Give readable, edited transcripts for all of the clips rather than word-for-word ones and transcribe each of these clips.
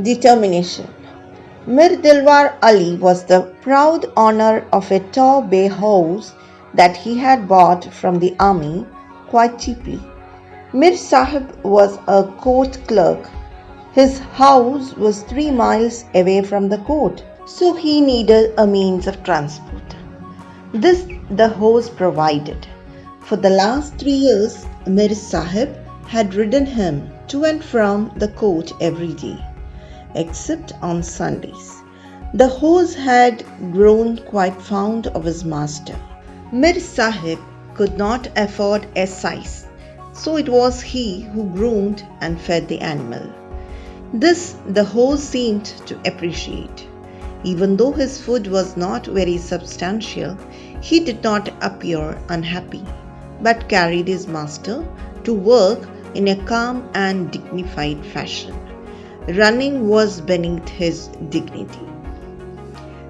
Determination. Mir Dilwar Ali was the proud owner of a tall bay horse that he had bought from the army quite cheaply. Mir Sahib was a court clerk. His house was 3 miles away from the court, so he needed a means of transport. This the horse provided. For the last 3 years, Mir Sahib had ridden him to and from the court every day, except on Sundays. The horse had grown quite fond of his master. Mir Sahib could not afford a scythe, so it was he who groomed and fed the animal. This the horse seemed to appreciate. Even though his food was not very substantial, he did not appear unhappy, but carried his master to work in a calm and dignified fashion. Running was beneath his dignity.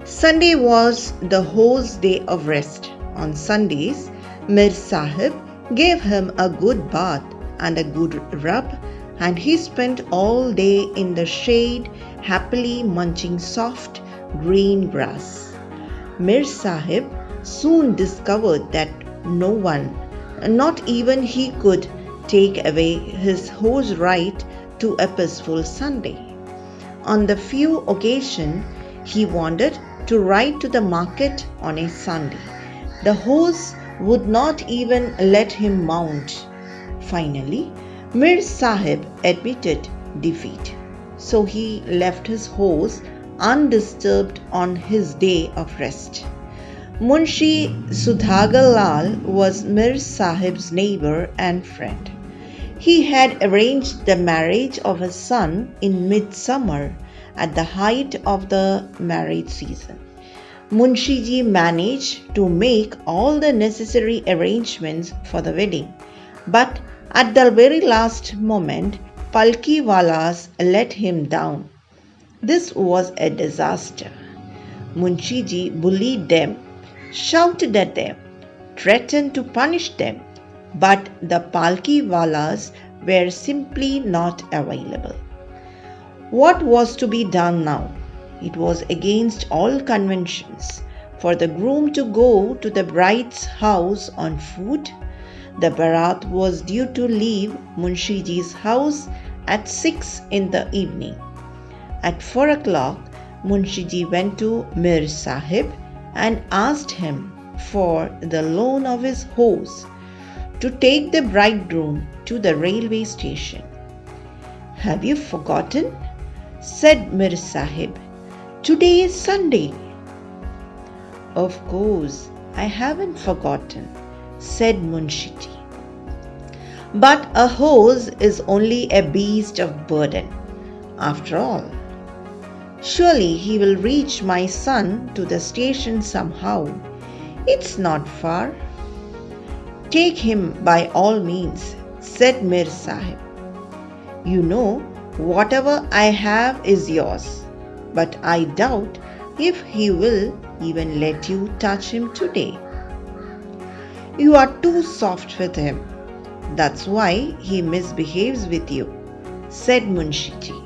Sunday was the horse's day of rest. On Sundays, Mir Sahib gave him a good bath and a good rub, and he spent all day in the shade, happily munching soft green grass. Mir Sahib soon discovered that no one, not even he, could take away his horse right to a peaceful Sunday. On the few occasions he wanted to ride to the market on a Sunday, the horse would not even let him mount. Finally, Mir Sahib admitted defeat, so he left his horse undisturbed on his day of rest. Munshi Sudhagar Lal was Mir Sahib's neighbor and friend. He had arranged the marriage of his son in midsummer at the height of the marriage season. Munshiji managed to make all the necessary arrangements for the wedding, but at the very last moment, Palkiwalas let him down. This was a disaster. Munshiji bullied them, shouted at them, threatened to punish them, but the Palkiwalas were simply not available. What was to be done now? It was against all conventions for the groom to go to the bride's house on foot. The Bharat was due to leave Munshiji's house at 6 in the evening. At 4 o'clock, Munshiji went to Mir Sahib and asked him for the loan of his horse to take the bridegroom to the railway station. "Have you forgotten?" said Mir Sahib. "Today is Sunday." "Of course, I haven't forgotten," said Munshiji. "But a horse is only a beast of burden, after all. Surely he will reach my son to the station somehow. It's not far." "Take him by all means," said Mir Sahib. "You know, whatever I have is yours, but I doubt if he will even let you touch him today. You are too soft with him. That's why he misbehaves with you," said Munshiji.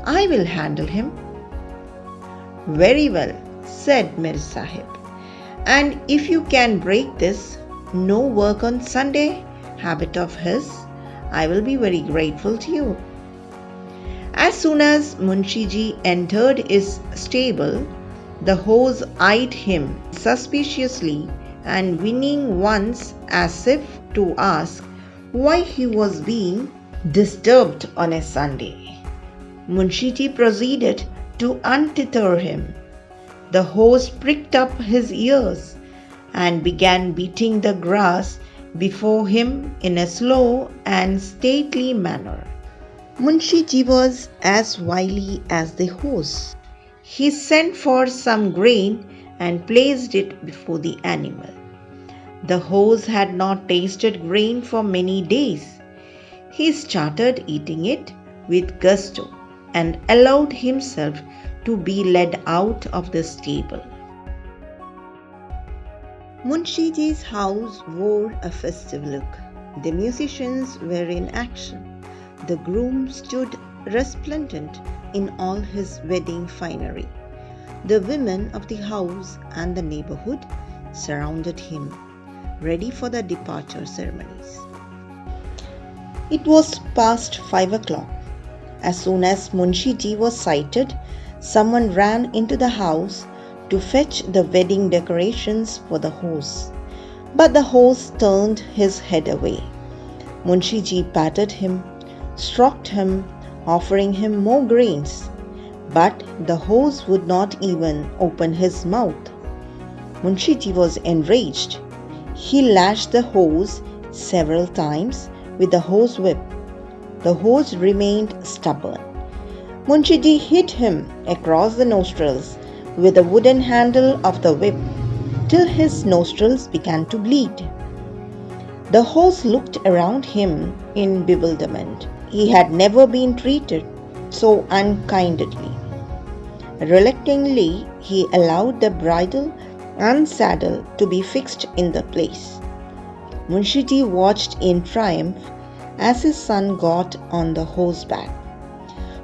"I will handle him." "Very well," said Mir Sahib. "And if you can break this no work on Sunday habit of his, I will be very grateful to you." As soon as Munshiji entered his stable, the horse eyed him suspiciously and whinnying once as if to ask why he was being disturbed on a Sunday. Munshiji proceeded to untether him. The horse pricked up his ears and began beating the grass before him in a slow and stately manner. Munshiji was as wily as the horse. He sent for some grain and placed it before the animal. The horse had not tasted grain for many days. He started eating it with gusto and allowed himself to be led out of the stable. Munshiji's house wore a festive look. The musicians were in action. The groom stood resplendent in all his wedding finery. The women of the house and the neighborhood surrounded him, ready for the departure ceremonies. It was past 5 o'clock. As soon as Munshiji was sighted, someone ran into the house to fetch the wedding decorations for the horse. But the horse turned his head away. Munshiji patted him, stroked him, offering him more grains. But the horse would not even open his mouth. Munshiji was enraged. He lashed the horse several times with the horse whip. The horse remained stubborn. Munshiji hit him across the nostrils with the wooden handle of the whip till his nostrils began to bleed. The horse looked around him in bewilderment. He had never been treated so unkindly. Reluctantly, he allowed the bridle and saddle to be fixed in the place. Munshiji watched in triumph as his son got on the horseback.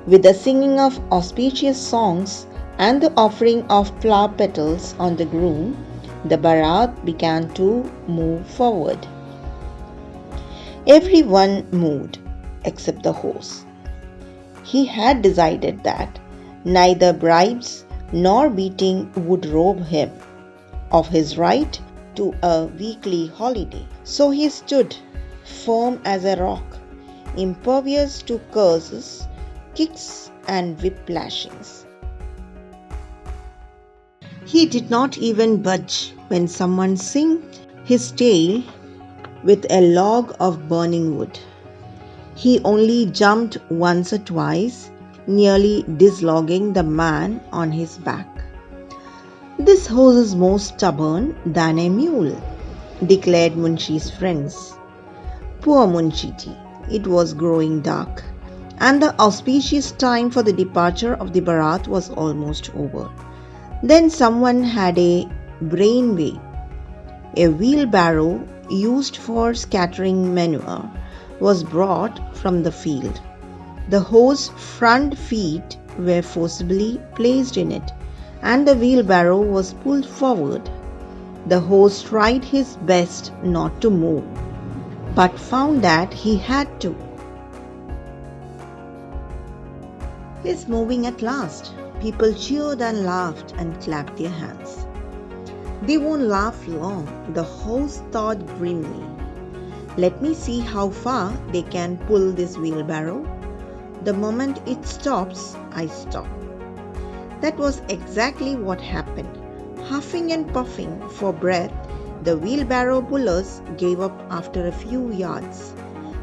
With the singing of auspicious songs and the offering of flower petals on the groom, the Bharat began to move forward. Everyone moved except the horse. He had decided that neither bribes nor beating would rob him of his right to a weekly holiday. So he stood firm as a rock, impervious to curses, kicks, and whip lashings. He did not even budge when someone singed his tail with a log of burning wood. He only jumped once or twice, nearly dislodging the man on his back. "This horse is more stubborn than a mule," declared Munshi's friends. Poor Munshiji! It was growing dark, and the auspicious time for the departure of the Bharat was almost over. Then someone had a brainwave. A wheelbarrow used for scattering manure was brought from the field. The horse's front feet were forcibly placed in it, and the wheelbarrow was pulled forward. The horse tried his best not to move, but found that he had to. "He's moving at last." People cheered and laughed and clapped their hands. "They won't laugh long," the horse thought grimly. "Let me see how far they can pull this wheelbarrow. The moment it stops, I stop." That was exactly what happened. Huffing and puffing for breath, the wheelbarrow pullers gave up after a few yards.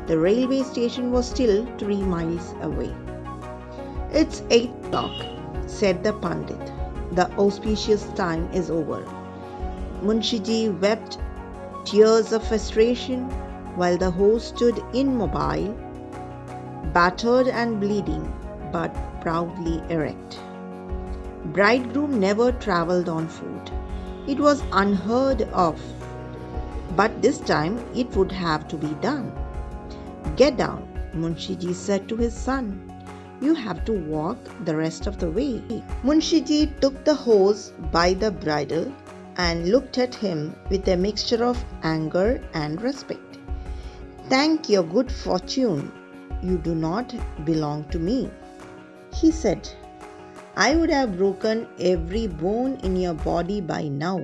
The railway station was still 3 miles away. "It's 8 o'clock," said the Pandit. "The auspicious time is over." Munshiji wept tears of frustration while the horse stood immobile, battered and bleeding, but proudly erect. Bridegroom never travelled on foot. It was unheard of, but this time it would have to be done. "Get down," Munshiji said to his son. "You have to walk the rest of the way." Munshiji took the horse by the bridle and looked at him with a mixture of anger and respect. "Thank your good fortune, you do not belong to me," he said. "I would have broken every bone in your body by now.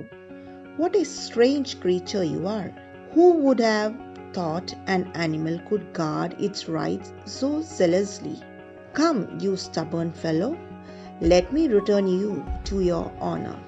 What a strange creature you are. Who would have thought an animal could guard its rights so zealously? Come, you stubborn fellow, let me return you to your honor."